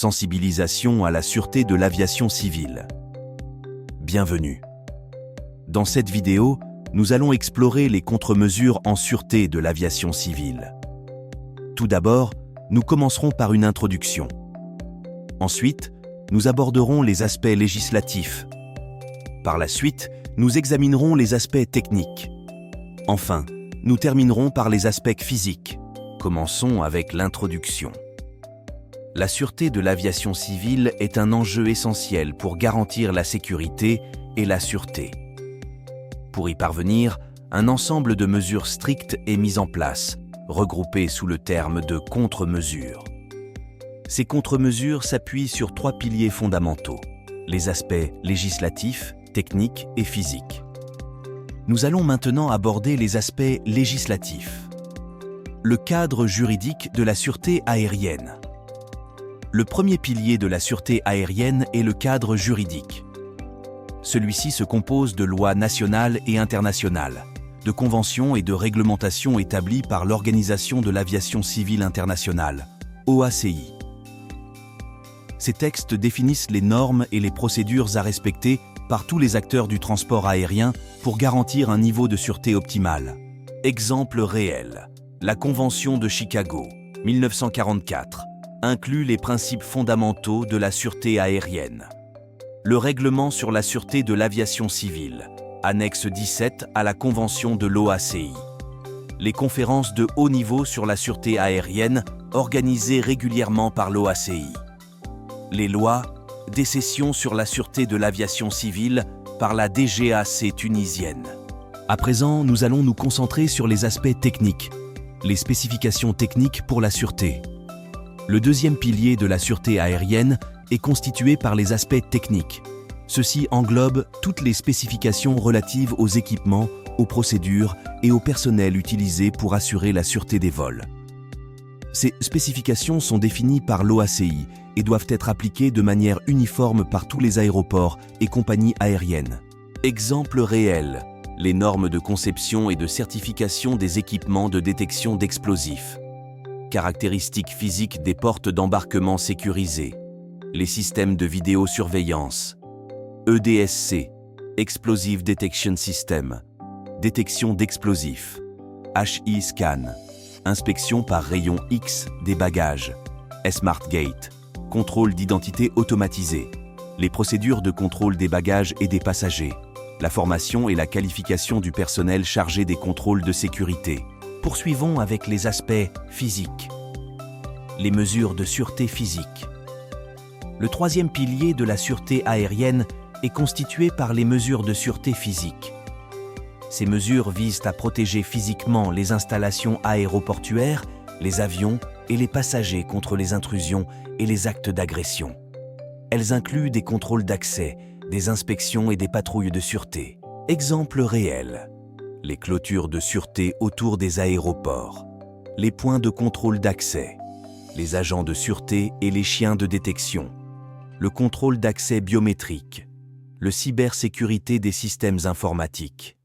Sensibilisation à la sûreté de l'aviation civile. Bienvenue. Dans cette vidéo, nous allons explorer les contre-mesures en sûreté de l'aviation civile. Tout d'abord, nous commencerons par une introduction. Ensuite, nous aborderons les aspects législatifs. Par la suite, nous examinerons les aspects techniques. Enfin, nous terminerons par les aspects physiques. Commençons avec l'introduction. La sûreté de l'aviation civile est un enjeu essentiel pour garantir la sécurité et la sûreté. Pour y parvenir, un ensemble de mesures strictes est mis en place, regroupées sous le terme de contre-mesures. Ces contre-mesures s'appuient sur 3 piliers fondamentaux, les aspects législatifs, techniques et physiques. Nous allons maintenant aborder les aspects législatifs. Le cadre juridique de la sûreté aérienne. Le premier pilier de la sûreté aérienne est le cadre juridique. Celui-ci se compose de lois nationales et internationales, de conventions et de réglementations établies par l'Organisation de l'aviation civile internationale, OACI. Ces textes définissent les normes et les procédures à respecter par tous les acteurs du transport aérien pour garantir un niveau de sûreté optimal. Exemple réel. La Convention de Chicago, 1944, inclut les principes fondamentaux de la sûreté aérienne. Le règlement sur la sûreté de l'aviation civile, annexe 17 à la Convention de l'OACI. Les conférences de haut niveau sur la sûreté aérienne organisées régulièrement par l'OACI. Les lois, décisions sur la sûreté de l'aviation civile par la DGAC tunisienne. À présent, nous allons nous concentrer sur les aspects techniques, les spécifications techniques pour la sûreté. Le deuxième pilier de la sûreté aérienne est constitué par les aspects techniques. Ceci englobe toutes les spécifications relatives aux équipements, aux procédures et au personnel utilisé pour assurer la sûreté des vols. Ces spécifications sont définies par l'OACI et doivent être appliquées de manière uniforme par tous les aéroports et compagnies aériennes. Exemple réel, les normes de conception et de certification des équipements de détection d'explosifs. Caractéristiques physiques des portes d'embarquement sécurisées. Les systèmes de vidéosurveillance. EDSC, Explosive Detection System. Détection d'explosifs. HI Scan. Inspection par rayon X des bagages. SmartGate. Contrôle d'identité automatisé. Les procédures de contrôle des bagages et des passagers. La formation et la qualification du personnel chargé des contrôles de sécurité. Poursuivons avec les aspects physiques. Les mesures de sûreté physique. Le troisième pilier de la sûreté aérienne est constitué par les mesures de sûreté physique. Ces mesures visent à protéger physiquement les installations aéroportuaires, les avions et les passagers contre les intrusions et les actes d'agression. Elles incluent des contrôles d'accès, des inspections et des patrouilles de sûreté. Exemple réel. Les clôtures de sûreté autour des aéroports, les points de contrôle d'accès, les agents de sûreté et les chiens de détection, le contrôle d'accès biométrique, le cybersécurité des systèmes informatiques.